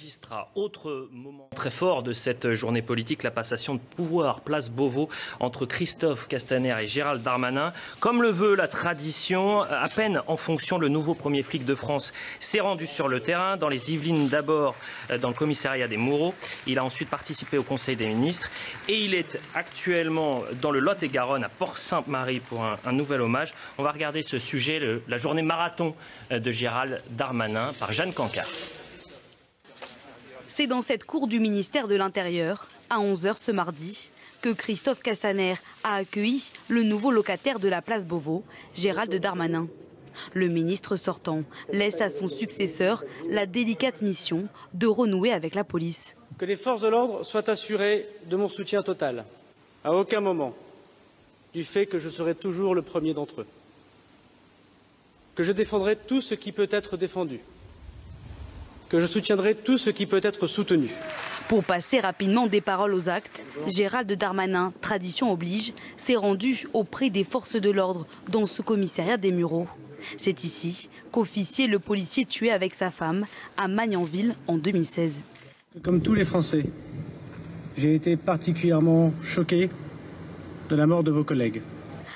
enregistra. Autre moment très fort de cette journée politique, la passation de pouvoir, place Beauvau, entre Christophe Castaner et Gérald Darmanin. Comme le veut la tradition, à peine en fonction, le nouveau premier flic de France s'est rendu sur le terrain, dans les Yvelines d'abord, dans le commissariat des Moureaux. Il a ensuite participé au Conseil des ministres et il est actuellement dans le Lot-et-Garonne, à Port-Sainte-Marie, pour un nouvel hommage. On va regarder ce sujet, la journée marathon de Gérald Darmanin, par Jeanne Cancard. C'est dans cette cour du ministère de l'Intérieur, à 11 h ce mardi, que Christophe Castaner a accueilli le nouveau locataire de la place Beauvau, Gérald Darmanin. Le ministre sortant laisse à son successeur la délicate mission de renouer avec la police. Que les forces de l'ordre soient assurées de mon soutien total, à aucun moment, du fait que je serai toujours le premier d'entre eux. Que je défendrai tout ce qui peut être défendu. Que je soutiendrai tout ce qui peut être soutenu. Pour passer rapidement des paroles aux actes, Gérald Darmanin, tradition oblige, s'est rendu auprès des forces de l'ordre dans ce commissariat des Mureaux. C'est ici qu'officiait le policier tué avec sa femme à Magnanville en 2016. Comme tous les Français, j'ai été particulièrement choqué de la mort de vos collègues.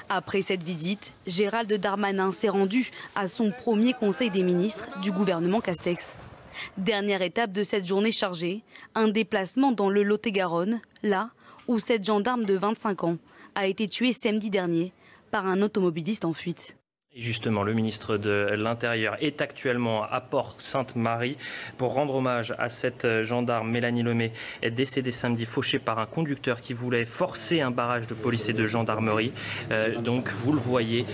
Après cette visite, Gérald Darmanin s'est rendu à son premier conseil des ministres du gouvernement Castex. Dernière étape de cette journée chargée, un déplacement dans le Lot-et-Garonne, là où cette gendarme de 25 ans a été tuée samedi dernier par un automobiliste en fuite. Et justement, le ministre de l'Intérieur est actuellement à Port-Sainte-Marie pour rendre hommage à cette gendarme Mélanie Lemay, décédée samedi, fauchée par un conducteur qui voulait forcer un barrage de police et de gendarmerie. Donc, vous le voyez,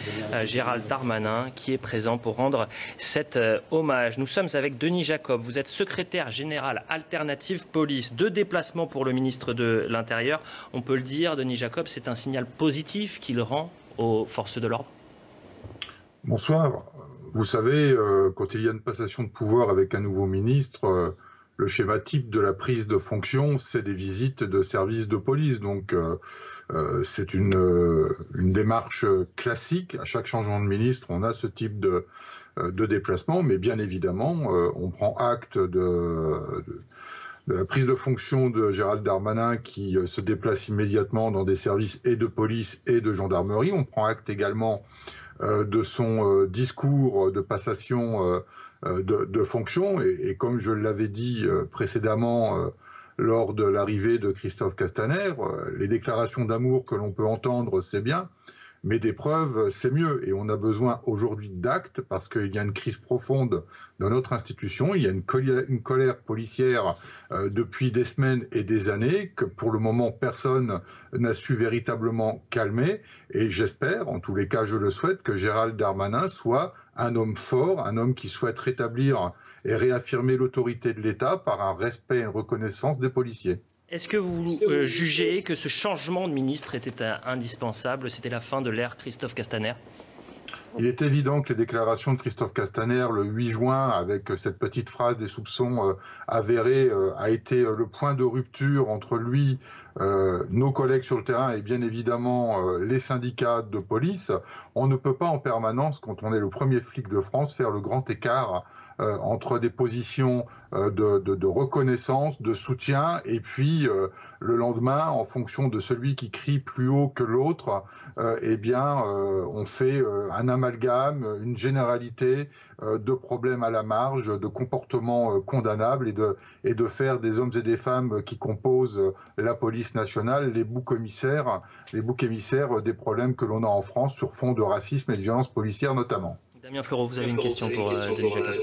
Gérald Darmanin qui est présent pour rendre cet hommage. Nous sommes avec Denis Jacob. Vous êtes secrétaire général Alternative Police. 2 déplacements pour le ministre de l'Intérieur. On peut le dire, Denis Jacob, c'est un signal positif qu'il rend aux forces de l'ordre. Bonsoir. Vous savez, quand il y a une passation de pouvoir avec un nouveau ministre, le schéma type de la prise de fonction, c'est des visites de services de police. Donc, c'est une démarche classique. À chaque changement de ministre, on a ce type de déplacement. Mais bien évidemment, on prend acte de la prise de fonction de Gérald Darmanin qui se déplace immédiatement dans des services et de police et de gendarmerie. On prend acte également de son discours de passation de fonction. Et comme je l'avais dit précédemment lors de l'arrivée de Christophe Castaner, les déclarations d'amour que l'on peut entendre, c'est bien, mais des preuves, c'est mieux. Et on a besoin aujourd'hui d'actes parce qu'il y a une crise profonde dans notre institution. Il y a une colère policière depuis des semaines et des années que pour le moment personne n'a su véritablement calmer. Et j'espère, en tous les cas je le souhaite, que Gérald Darmanin soit un homme fort, un homme qui souhaite rétablir et réaffirmer l'autorité de l'État par un respect et une reconnaissance des policiers. Est-ce que vous jugez que ce changement de ministre était indispensable? C'était la fin de l'ère Christophe Castaner? Il est évident que les déclarations de Christophe Castaner le 8 juin, avec cette petite phrase des soupçons avérés, a été le point de rupture entre lui, nos collègues sur le terrain et bien évidemment les syndicats de police. On ne peut pas en permanence, quand on est le premier flic de France, faire le grand écart entre des positions de reconnaissance, de soutien, et puis le lendemain, en fonction de celui qui crie plus haut que l'autre, eh bien, on fait un amalgame, une généralité de problèmes à la marge, de comportements condamnables et de faire des hommes et des femmes qui composent la police nationale les boucs émissaires des problèmes que l'on a en France sur fond de racisme et de violence policière notamment. Damien Fleureau, vous avez une question pour Denis Jacob.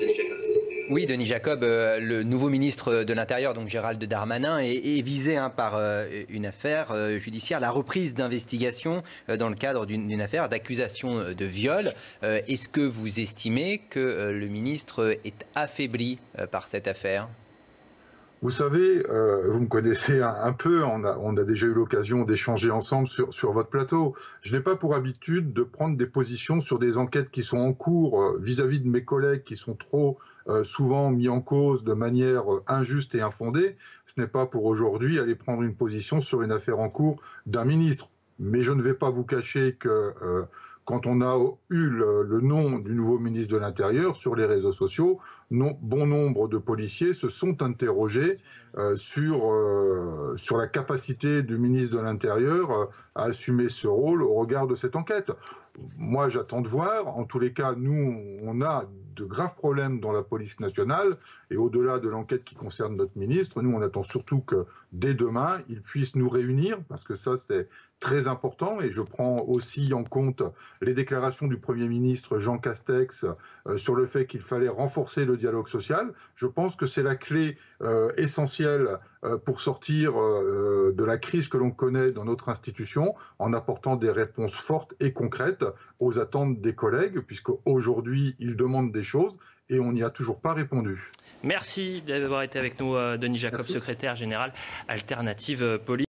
Oui, Denis Jacob, le nouveau ministre de l'Intérieur, donc Gérald Darmanin, est visé par une affaire judiciaire, la reprise d'investigation dans le cadre d'une affaire d'accusation de viol. Est-ce que vous estimez que le ministre est affaibli par cette affaire ? Vous savez, vous me connaissez un peu, on a déjà eu l'occasion d'échanger ensemble sur votre plateau. Je n'ai pas pour habitude de prendre des positions sur des enquêtes qui sont en cours vis-à-vis de mes collègues qui sont trop souvent mis en cause de manière injuste et infondée. Ce n'est pas pour aujourd'hui aller prendre une position sur une affaire en cours d'un ministre. Mais je ne vais pas vous cacher que quand on a eu le nom du nouveau ministre de l'Intérieur sur les réseaux sociaux, bon nombre de policiers se sont interrogés sur la capacité du ministre de l'Intérieur à assumer ce rôle au regard de cette enquête. Moi, j'attends de voir. En tous les cas, nous, on a de graves problèmes dans la police nationale. Et au-delà de l'enquête qui concerne notre ministre, nous, on attend surtout que dès demain, il puisse nous réunir, parce que ça, c'est très important. Et je prends aussi en compte les déclarations du Premier ministre Jean Castex sur le fait qu'il fallait renforcer le dialogue social. Je pense que c'est la clé essentielle pour sortir de la crise que l'on connaît dans notre institution, en apportant des réponses fortes et concrètes aux attentes des collègues, puisque aujourd'hui ils demandent des choses et on n'y a toujours pas répondu. Merci d'avoir été avec nous, Denis Jacob, Merci. secrétaire général Alternative Police.